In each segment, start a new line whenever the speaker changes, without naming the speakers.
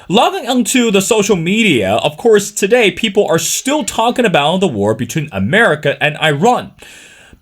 Logging onto the social media, of course, today people are still talking about the war between America and Iran.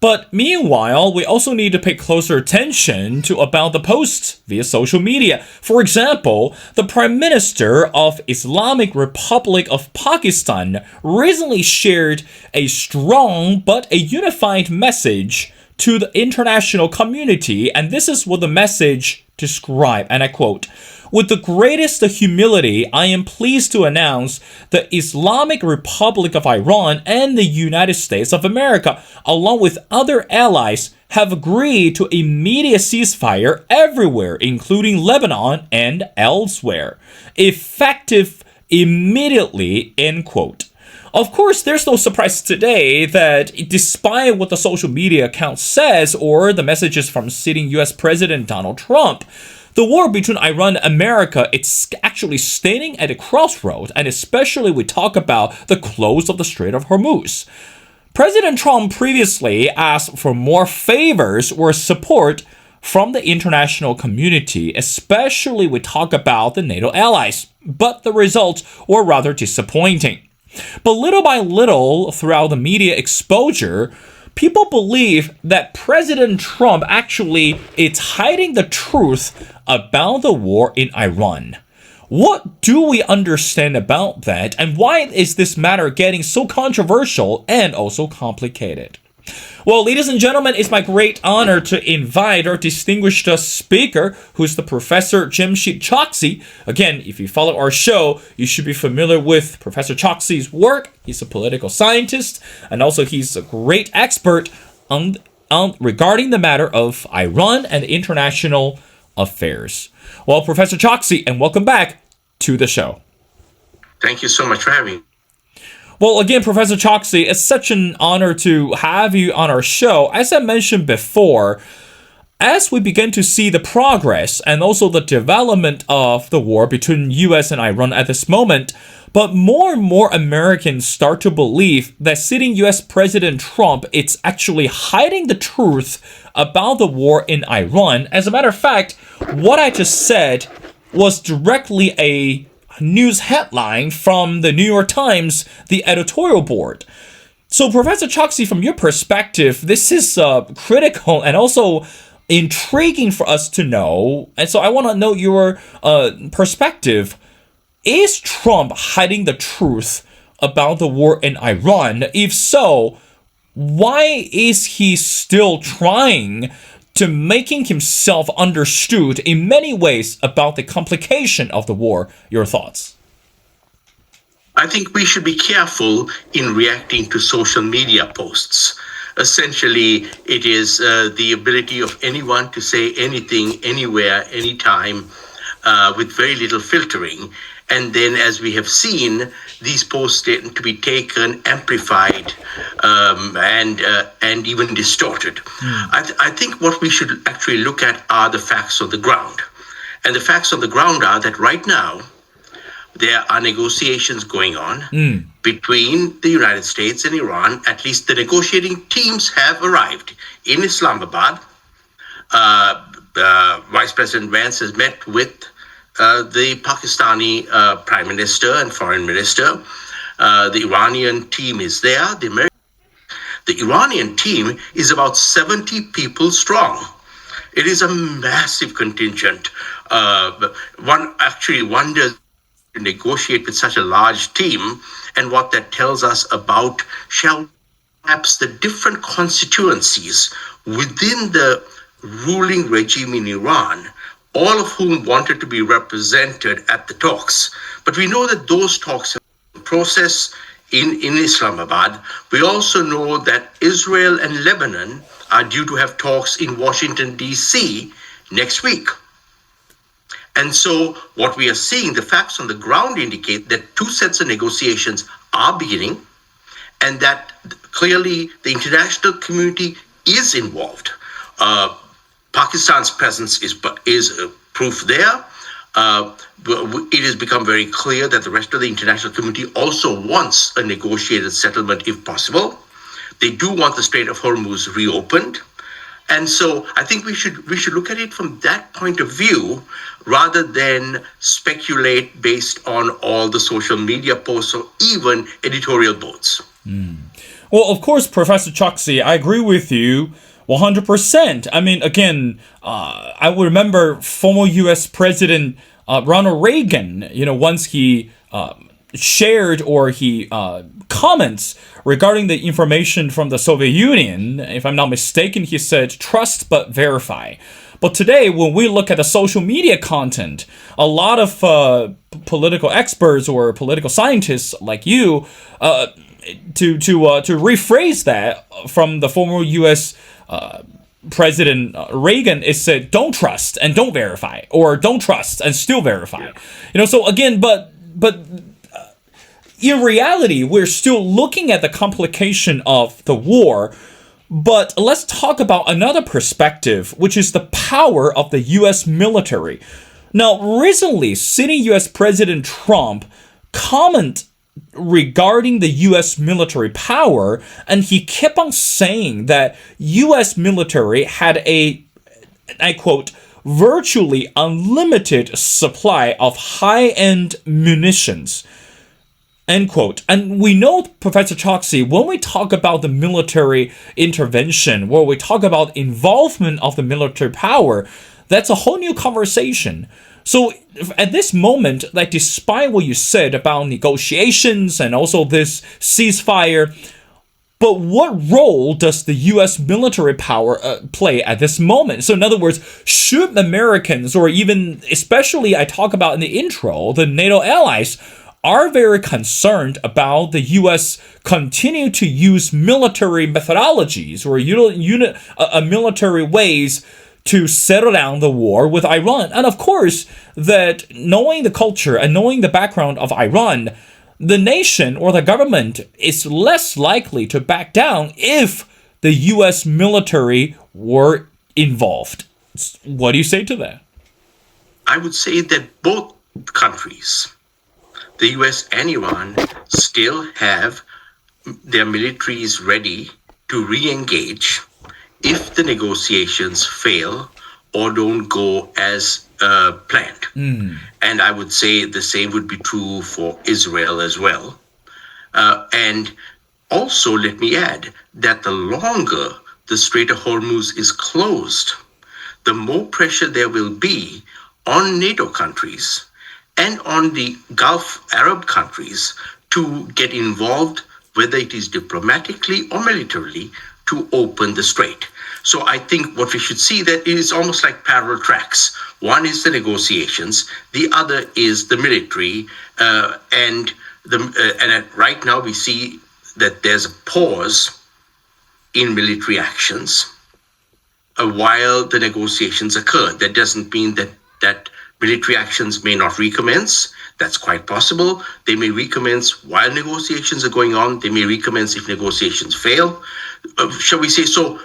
But meanwhile, we also need to pay closer attention to about the posts via social media. For example, the Prime Minister of Islamic Republic of Pakistan recently shared a strong but a unified message to the international community, and this is what the message described, and I quote, "With the greatest humility, I am pleased to announce the Islamic Republic of Iran and the United States of America, along with other allies, have agreed to immediate ceasefire everywhere, including Lebanon and elsewhere, effective immediately," end quote. Of course, there's no surprise today that despite what the social media account says or the messages from sitting US President Donald Trump, the war between Iran and America, it's actually standing at a crossroads, and especially we talk about the close of the Strait of Hormuz. President Trump previously asked for more favors or support from the international community, especially we talk about the NATO allies, but the results were rather disappointing. But little by little, throughout the media exposure, people believe that President Trump actually is hiding the truth about the war in Iran. What do we understand about that, and why is this matter getting so controversial and also complicated? Well, ladies and gentlemen, it's my great honor to invite our distinguished speaker, who's the Professor Jamsheed Choksy. Again, if you follow our show, you should be familiar with Professor Choksy's work. He's a political scientist, and also he's a great expert on regarding the matter of Iran and international affairs. Well, Professor Choksy, and welcome back to the show.
Thank you so much for having me.
Well, again, Professor Choksy, it's such an honor to have you on our show. As I mentioned before, as we begin to see the progress and also the development of the war between US and Iran at this moment, but more and more Americans start to believe that sitting US President Trump is actually hiding the truth about the war in Iran. As a matter of fact, what I just said was directly a news headline from the New York Times, the editorial board. So, Professor Choksy, from your perspective, this is critical and also intriguing for us to know. And so I want to know your perspective. Is Trump hiding the truth about the war in Iran? If so, why is he still trying to making himself understood in many ways about the complication of the war? Your thoughts?
I think we should be careful in reacting to social media posts. Essentially, it is the ability of anyone to say anything, anywhere, anytime, with very little filtering. And then, as we have seen, these posts tend to be taken, amplified, and even distorted. I think what we should actually look at are the facts on the ground. And the facts on the ground are that right now, there are negotiations going on between the United States and Iran. At least the negotiating teams have arrived in Islamabad. Vice President Vance has met with the Pakistani Prime Minister and Foreign Minister. The Iranian team is there. The Iranian team is about 70 people strong. It is a massive contingent. One actually wonders to negotiate with such a large team and what that tells us about perhaps the different constituencies within the ruling regime in Iran, all of whom wanted to be represented at the talks. But we know that those talks have been processed in Islamabad. We also know that Israel and Lebanon are due to have talks in Washington, D.C. next week. And so what we are seeing, the facts on the ground indicate that two sets of negotiations are beginning, and that clearly the international community is involved. Pakistan's presence is proof there. It has become very clear that the rest of the international community also wants a negotiated settlement if possible. They do want the Strait of Hormuz reopened. And so I think we should look at it from that point of view rather than speculate based on all the social media posts or even editorial boards.
Well, of course, Professor Choksy, I agree with you 100%. I mean, again, I would remember former U.S. President Ronald Reagan, once he shared or he comments regarding the information from the Soviet Union. If I'm not mistaken, he said, trust but verify. But today, when we look at the social media content, a lot of political experts or political scientists like you, to rephrase that from the former U.S. President Reagan, is said, don't trust and don't verify, or don't trust and still verify. So again, but in reality, we're still looking at the complication of the war. But let's talk about another perspective, which is the power of the U.S. military. Now, recently, sitting U.S. President Trump commented regarding the U.S. military power, and he kept on saying that U.S. military had a, I quote, virtually unlimited supply of high-end munitions. End quote. And we know, Professor Choksy, when we talk about the military intervention, where we talk about involvement of the military power, that's a whole new conversation. So at this moment, like despite what you said about negotiations and also this ceasefire, but what role does the U.S. military power play at this moment? So in other words, should Americans, or even especially I talk about in the intro, the NATO allies, are very concerned about the U.S. continue to use military methodologies or military ways to settle down the war with Iran. And of course, that knowing the culture and knowing the background of Iran, the nation or the government is less likely to back down if the U.S. military were involved. What do you say to that?
I would say that both countries, the US and Iran, still have their militaries ready to re-engage if the negotiations fail or don't go as planned. And I would say the same would be true for Israel as well. And also, let me add that the longer the Strait of Hormuz is closed, the more pressure there will be on NATO countries and on the Gulf Arab countries to get involved, whether it is diplomatically or militarily, to open the strait. So I think what we should see that it is almost like parallel tracks. One is the negotiations, the other is the military, and right now we see that there's a pause in military actions while the negotiations occur. That doesn't mean that military actions may not recommence. That's quite possible. They may recommence while negotiations are going on. They may recommence if negotiations fail. Shall we say so?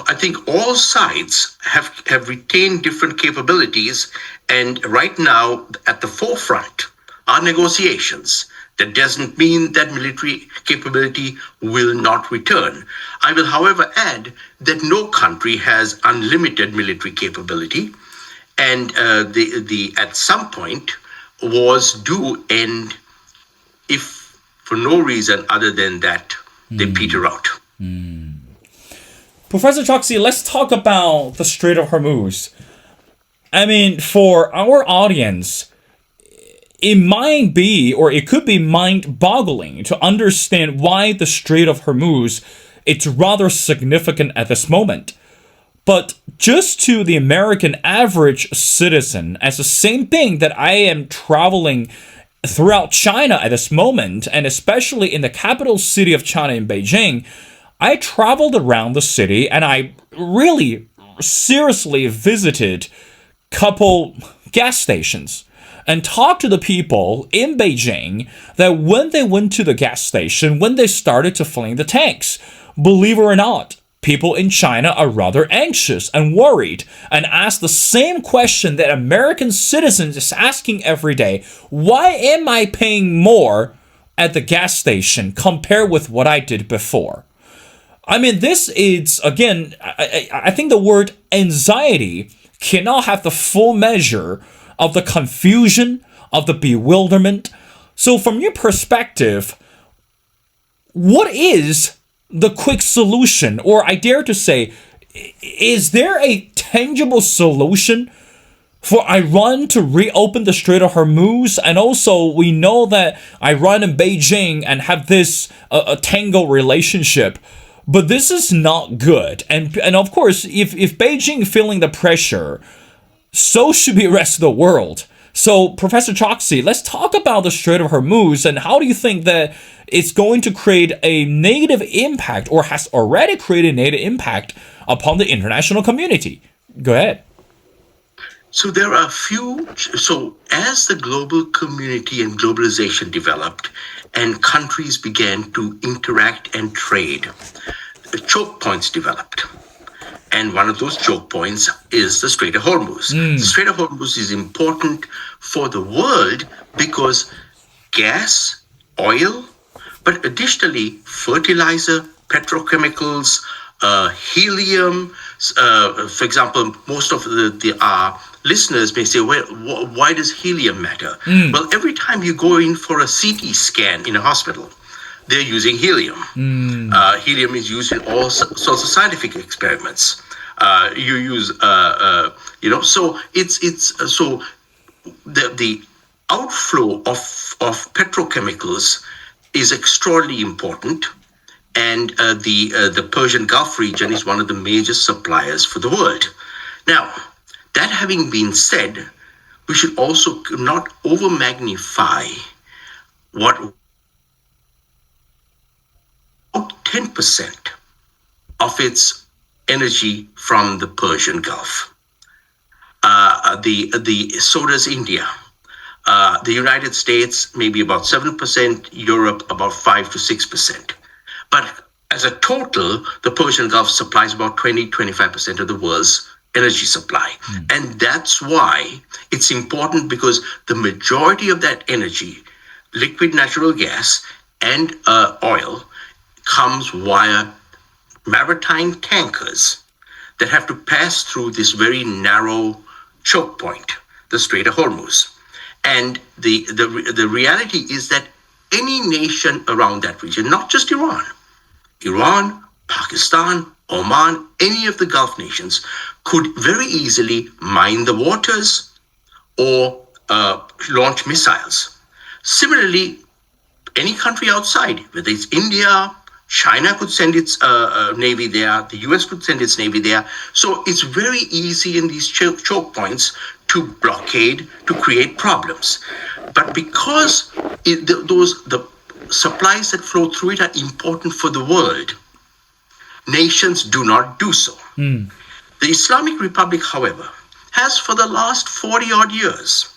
I think all sides have retained different capabilities, and right now at the forefront are negotiations. That doesn't mean that military capability will not return. I will, however, add that no country has unlimited military capability. And the at some point wars do end if for no reason other than that they peter out.
Professor Choksy, let's talk about the Strait of Hormuz. I mean, for our audience, it might be, or it could be mind-boggling to understand why the Strait of Hormuz it's rather significant at this moment. But just to the American average citizen, as the same thing that I am traveling throughout China at this moment, and especially in the capital city of China in Beijing, I traveled around the city and I really seriously visited a couple gas stations and talked to the people in Beijing that when they went to the gas station, when they started to fill the tanks, believe it or not, people in China are rather anxious and worried and ask the same question that American citizens is asking every day. Why am I paying more at the gas station compared with what I did before? I mean, this is, again, I think the word anxiety cannot have the full measure of the confusion, of the bewilderment. So, from your perspective, what is the quick solution? Or I dare to say, is there a tangible solution for Iran to reopen the Strait of Hormuz? And also, we know that Iran and Beijing and have this a tangled relationship. But this is not good. And of course, if Beijing feeling the pressure, so should be the rest of the world. So, Professor Choksy, let's talk about the Strait of Hormuz and how do you think that it's going to create a negative impact or has already created a negative impact upon the international community? Go ahead.
So there are a few. So as the global community and globalization developed and countries began to interact and trade, choke points developed. And one of those choke points is the Strait of Hormuz. The Strait of Hormuz is important for the world because gas, oil, but additionally fertilizer, petrochemicals, helium. For example, most of our listeners may say, well, why does helium matter? Well, every time you go in for a CT scan in a hospital, they're using helium. Helium is used in all sorts of scientific experiments. You use, so so the outflow of petrochemicals is extraordinarily important. And the Persian Gulf region is one of the major suppliers for the world. Now, that having been said, we should also not over-magnify what 10% of its energy from the Persian Gulf. So does India. The United States, maybe about 7%, Europe, about 5 to 6%. But as a total, the Persian Gulf supplies about 20-25% of the world's energy supply. And that's why it's important, because the majority of that energy, liquid natural gas and oil, comes via maritime tankers that have to pass through this very narrow choke point, the Strait of Hormuz. And the reality is that any nation around that region, not just Iran, Pakistan, Oman, any of the Gulf nations could very easily mine the waters or launch missiles. Similarly, any country outside, whether it's India, China could send its navy there, the US could send its navy there. So it's very easy in these choke points to blockade, to create problems. But because the supplies that flow through it are important for the world, nations do not do so. The Islamic Republic, however, has for the last 40-odd years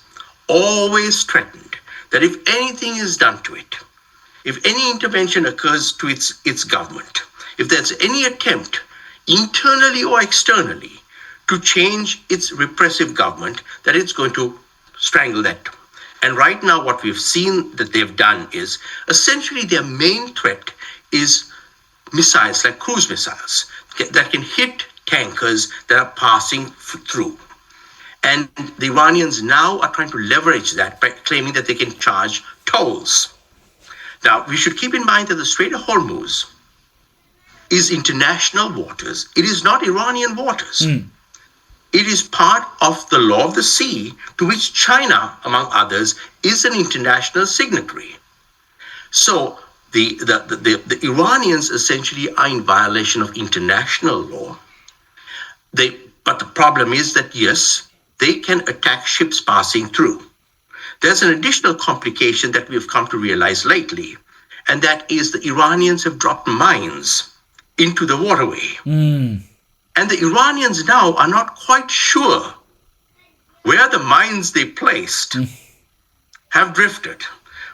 always threatened that if anything is done to it, if any intervention occurs to its government, if there's any attempt, internally or externally, to change its repressive government, that it's going to strangle that. And right now, what we've seen that they've done is, essentially their main threat is missiles, like cruise missiles, that can hit tankers that are passing through. And the Iranians now are trying to leverage that by claiming that they can charge tolls. Now, we should keep in mind that the Strait of Hormuz is international waters. It is not Iranian waters. It is part of the law of the sea, to which China, among others, is an international signatory. So the Iranians essentially are in violation of international law. But the problem is that, yes, they can attack ships passing through. There's an additional complication that we've come to realize lately, and that is the Iranians have dropped mines into the waterway. And the Iranians now are not quite sure where the mines they placed have drifted,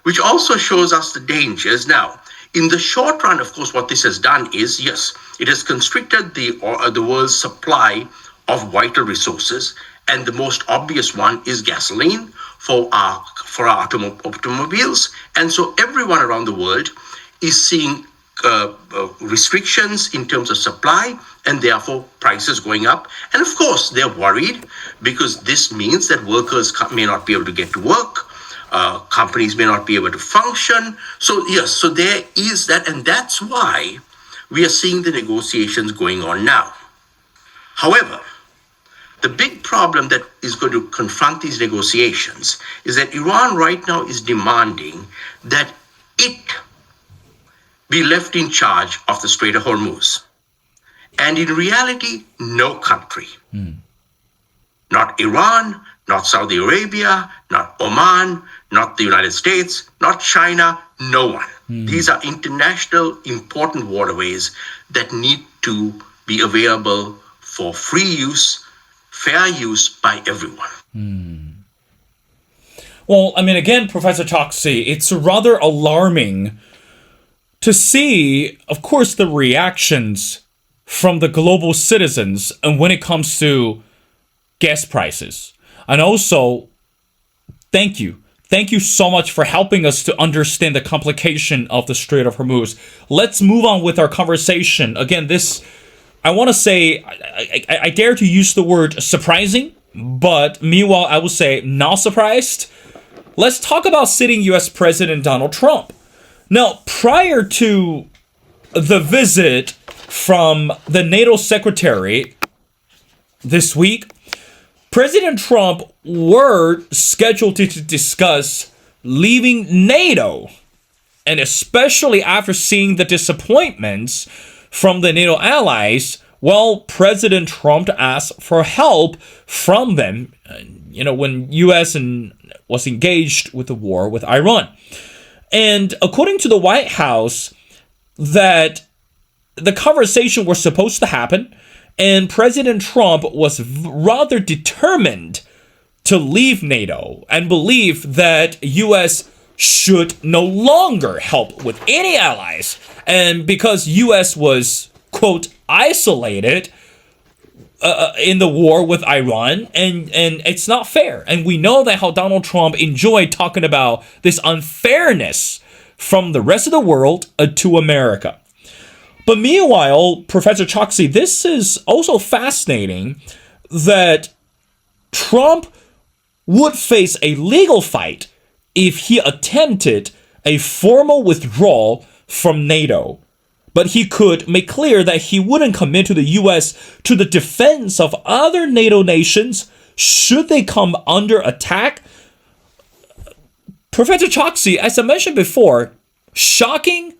which also shows us the dangers. Now, in the short run, of course, what this has done is, yes, it has constricted the world's supply of vital resources, and the most obvious one is gasoline for our automobiles. And so everyone around the world is seeing restrictions in terms of supply, and therefore prices going up. And of course, they're worried because this means that workers may not be able to get to work. Companies may not be able to function. So yes, so there is that, and that's why we are seeing the negotiations going on now. However, the big problem that is going to confront these negotiations is that Iran right now is demanding that it be left in charge of the Strait of Hormuz. And in reality, no country, not Iran, not Saudi Arabia, not Oman, not the United States, not China, no one. These are international important waterways that need to be available for free use, fair use by everyone.
Well, I mean, again, Professor Choksy, it's rather alarming to see, of course, the reactions from the global citizens and when it comes to gas prices. And also, thank you. Thank you so much for helping us to understand the complication of the Strait of Hormuz. Let's move on with our conversation. Again, I want to say, I dare to use the word surprising, but meanwhile, I will say not surprised. Let's talk about sitting US President Donald Trump. Now, prior to the visit from the NATO secretary this week, President Trump were scheduled to discuss leaving NATO. And especially after seeing the disappointments from the NATO allies, well, President Trump asked for help from them, when US was engaged with the war with Iran. And according to the White House, that the conversation was supposed to happen, and President Trump was rather determined to leave NATO and believe that US should no longer help with any allies. And because US was, quote, isolated in the war with Iran, and it's not fair. And we know that how Donald Trump enjoyed talking about this unfairness from the rest of the world to America. But meanwhile, Professor Choksy, this is also fascinating that Trump would face a legal fight if he attempted a formal withdrawal from NATO. But he could make clear that he wouldn't commit to the US to the defense of other NATO nations should they come under attack. Professor Choksy, as I mentioned before, shocking,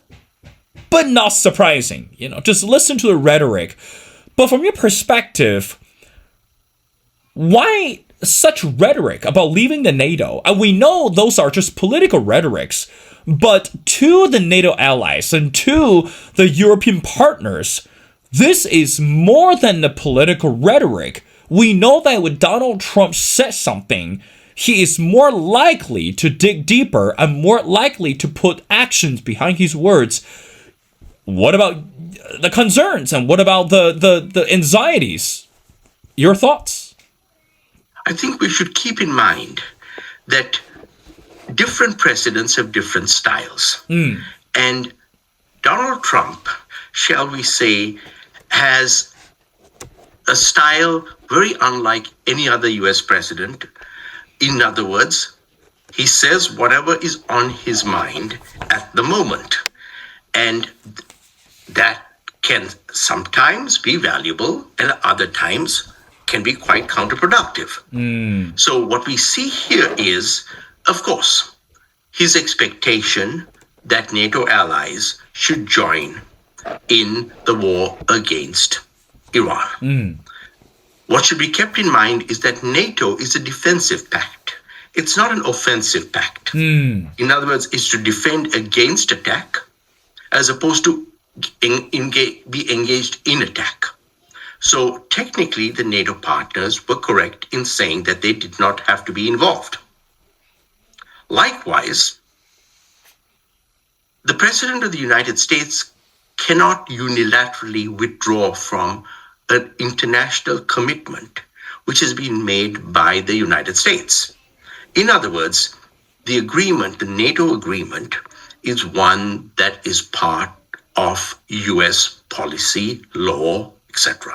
but not surprising. Just listen to the rhetoric. But from your perspective, why such rhetoric about leaving the NATO? And we know those are just political rhetorics, but to the NATO allies and to the European partners, this is more than the political rhetoric. We know that when Donald Trump says something, he is more likely to dig deeper and more likely to put actions behind his words. What about the concerns and what about the anxieties? Your thoughts?
I think we should keep in mind that different presidents have different styles. And Donald Trump, shall we say, has a style very unlike any other US president. In other words, he says whatever is on his mind at the moment. And that can sometimes be valuable and other times can be quite counterproductive. So what we see here is, of course, his expectation that NATO allies should join in the war against Iran. What should be kept in mind is that NATO is a defensive pact. It's not an offensive pact. In other words, it's to defend against attack as opposed to be engaged in attack. So technically, the NATO partners were correct in saying that they did not have to be involved. Likewise, the President of the United States cannot unilaterally withdraw from an international commitment which has been made by the United States. In other words, the agreement, the NATO agreement, is one that is part of U.S. policy, law, etc.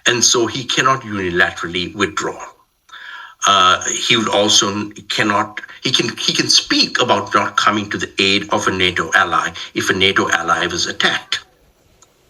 And so he cannot unilaterally withdraw. He would also cannot. He can speak about not coming to the aid of a NATO ally if a NATO ally was attacked.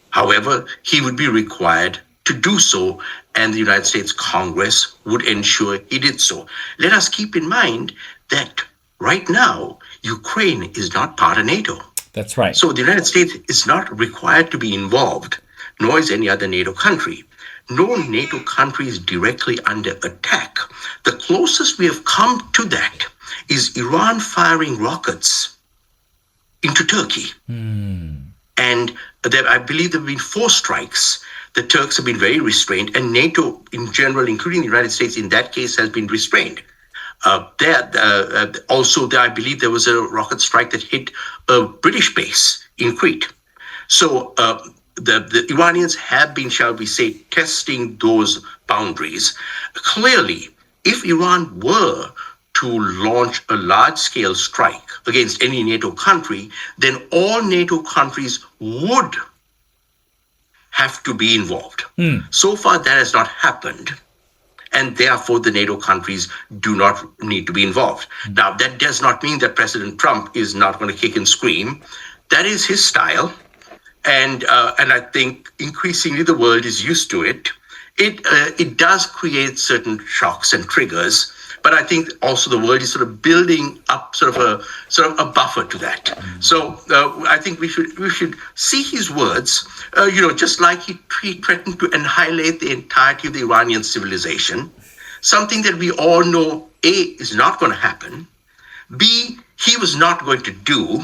However, he would be required to do so, and the United States Congress would ensure he did so. Let us keep in mind that right now, Ukraine is not part of NATO.
That's right.
So the United States is not required to be involved, nor is any other NATO country. No NATO country is directly under attack. The closest we have come to that is Iran firing rockets into Turkey. And I believe there have been 4 strikes. The Turks have been very restrained, and NATO in general, including the United States in that case, has been restrained. Also, I believe there was a rocket strike that hit a British base in Crete. So the Iranians have been, shall we say, testing those boundaries. Clearly, if Iran were to launch a large-scale strike against any NATO country, then all NATO countries would have to be involved. So far, that has not happened. And therefore, the NATO countries do not need to be involved. Now, that does not mean that President Trump is not going to kick and scream. That is his style. And I think increasingly the world is used to it. It does create certain shocks and triggers, but I think also the world is sort of building up sort of a buffer to that. So I think we should see his words, just like he threatened to annihilate the entirety of the Iranian civilization, something that we all know, A, is not going to happen, B, he was not going to do.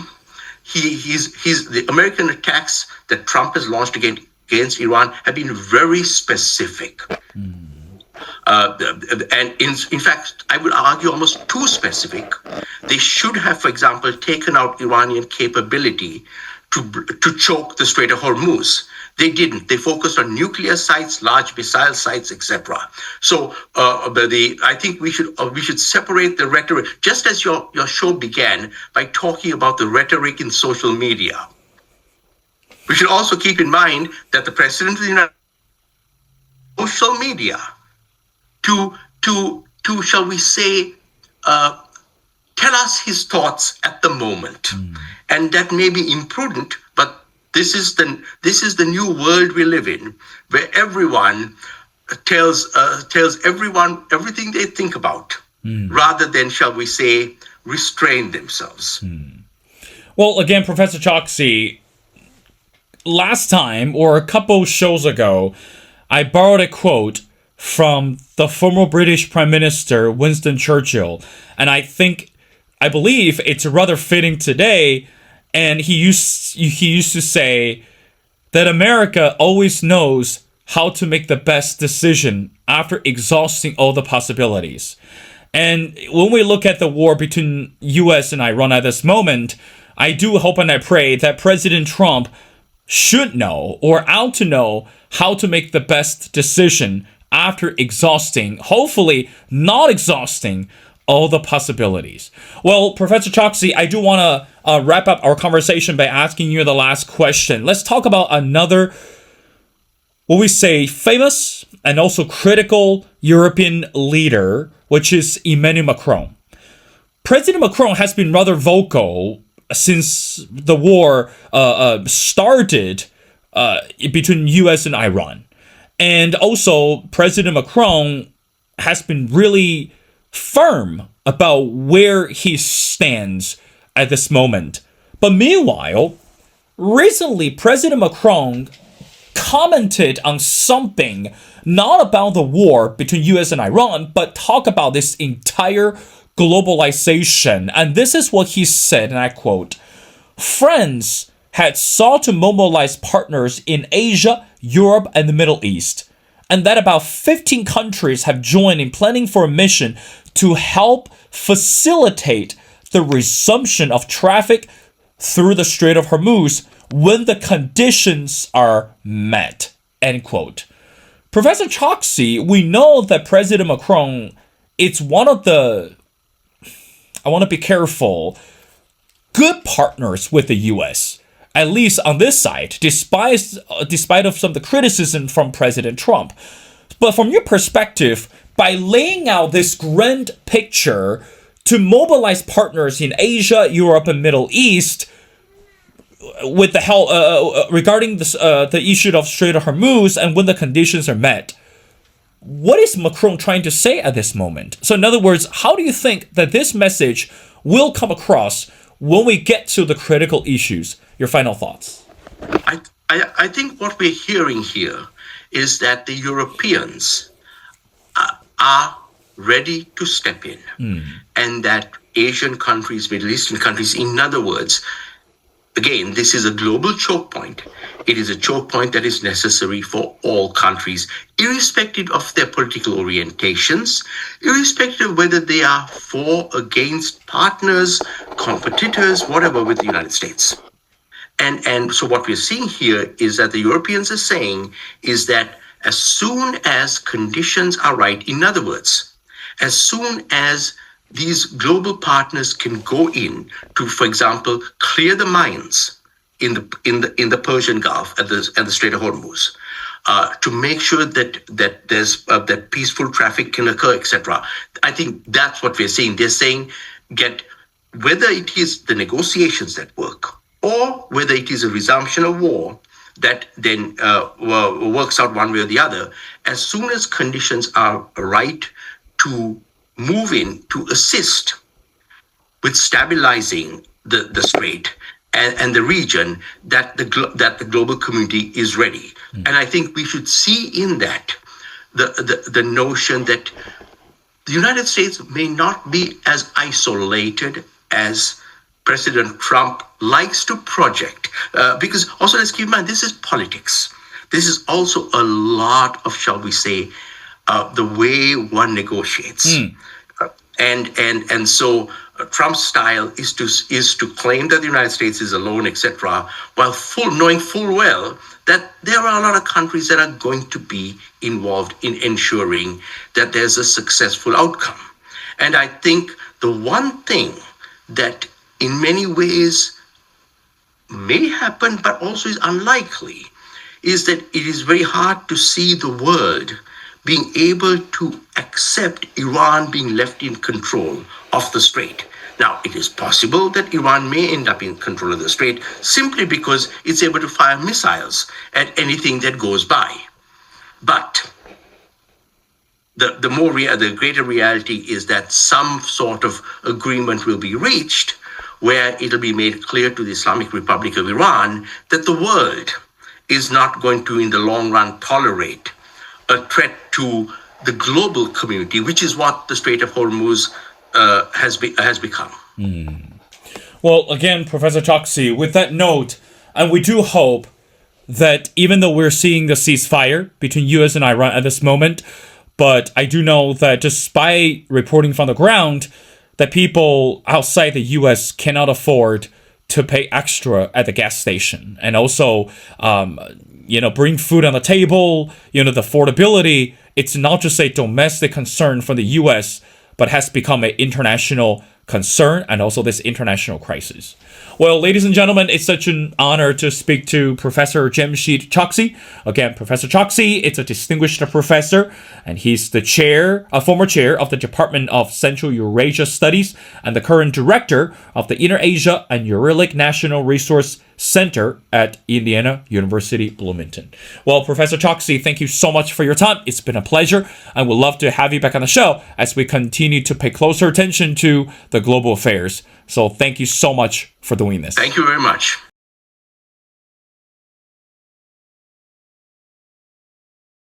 The American attacks that Trump has launched against Iran have been very specific. And in fact, I would argue almost too specific. They should have, for example, taken out Iranian capability to choke the Strait of Hormuz. They didn't. They focused on nuclear sites, large missile sites, etc. So I think we should separate the rhetoric, just as your show began by talking about the rhetoric in social media. We should also keep in mind that the President of the United States social media to shall we say, tell us his thoughts at the moment. And that may be imprudent, but this is the new world we live in, where everyone tells everyone everything they think about, rather than, shall we say, restrain themselves.
Well, again, Professor Choksy, last time, or a couple shows ago, I borrowed a quote from the former British Prime Minister Winston Churchill, and I believe it's rather fitting today. And he used to say that America always knows how to make the best decision after exhausting all the possibilities. And when we look at the war between U.S. and Iran at this moment, I do hope and I pray that President Trump should know or ought to know how to make the best decision after exhausting, hopefully not exhausting, all the possibilities. Well, Professor Choksy, I do want to wrap up our conversation by asking you the last question. Let's talk about another, what we say, famous and also critical European leader, which is Emmanuel Macron. President Macron has been rather vocal since the war started between U.S. and Iran. And also, President Macron has been really firm about where he stands at this moment. But meanwhile, recently, President Macron commented on something not about the war between U.S. and Iran, but talk about this entire globalization. And this is what he said, and I quote, "France had sought to mobilize partners in Asia, Europe, and the Middle East, and that about 15 countries have joined in planning for a mission to help facilitate the resumption of traffic through the Strait of Hormuz when the conditions are met." End quote. Professor Choksy, we know that President Macron, it's one of the, I want to be careful, good partners with the U.S. at least on this side, despite of some of the criticism from President Trump. But from your perspective, by laying out this grand picture to mobilize partners in Asia, Europe, and Middle East, with the help regarding this, the issue of Strait of Hormuz, and when the conditions are met, what is Macron trying to say at this moment? So in other words, how do you think that this message will come across when we get to the critical issues? Your final thoughts.
I think what we're hearing here is that the Europeans are ready to step in, and that Asian countries, Middle Eastern countries, in other words, again, this is a global choke point. It is a choke point that is necessary for all countries, irrespective of their political orientations, irrespective of whether they are for, against, partners, competitors, whatever, with the United States. And so what we're seeing here is that the Europeans are saying is that as soon as conditions are right, in other words, as soon as these global partners can go in to, for example, clear the mines in the Persian Gulf and the Strait of Hormuz, to make sure that there's that peaceful traffic can occur, etc. I think that's what we're saying. They're saying whether it is the negotiations that work or whether it is a resumption of war that then works out one way or the other. As soon as conditions are right to move in to assist with stabilizing the strait and the region, that the global community is ready. And I think we should see in that the notion that the United States may not be as isolated as President Trump likes to project, because also let's keep in mind, this is politics. This is also a lot of, shall we say, the way one negotiates. And so Trump's style is to claim that the United States is alone, etc., while knowing full well that there are a lot of countries that are going to be involved in ensuring that there's a successful outcome. And I think the one thing that in many ways may happen, but also is unlikely, is that it is very hard to see the world being able to accept Iran being left in control of the strait. Now, it is possible that Iran may end up in control of the strait simply because it's able to fire missiles at anything that goes by. But the greater reality is that some sort of agreement will be reached where it'll be made clear to the Islamic Republic of Iran that the world is not going to, in the long run, tolerate a threat to the global community, which is what the Strait of Hormuz has become.
Well, again, Professor Choksy, with that note, and we do hope that even though we're seeing the ceasefire between U.S. and Iran at this moment, but I do know that just by reporting from the ground, that people outside the U.S. cannot afford to pay extra at the gas station, and also, bring food on the table. The affordability. It's not just a domestic concern for the U.S., but has become an international concern, and also this international crisis. Well, ladies and gentlemen, it's such an honor to speak to Professor Jamsheed Choksy. Again, Professor Choksy, it's a distinguished professor, and he's the former chair of the Department of Central Eurasian Studies, and the current director of the Inter-Asia and Uralic National Resource Center at Indiana University, Bloomington. Well, Professor Choksy, thank you so much for your time. It's been a pleasure, and we'd love to have you back on the show as we continue to pay closer attention to the global affairs. So thank you so much for doing this.
Thank you very much.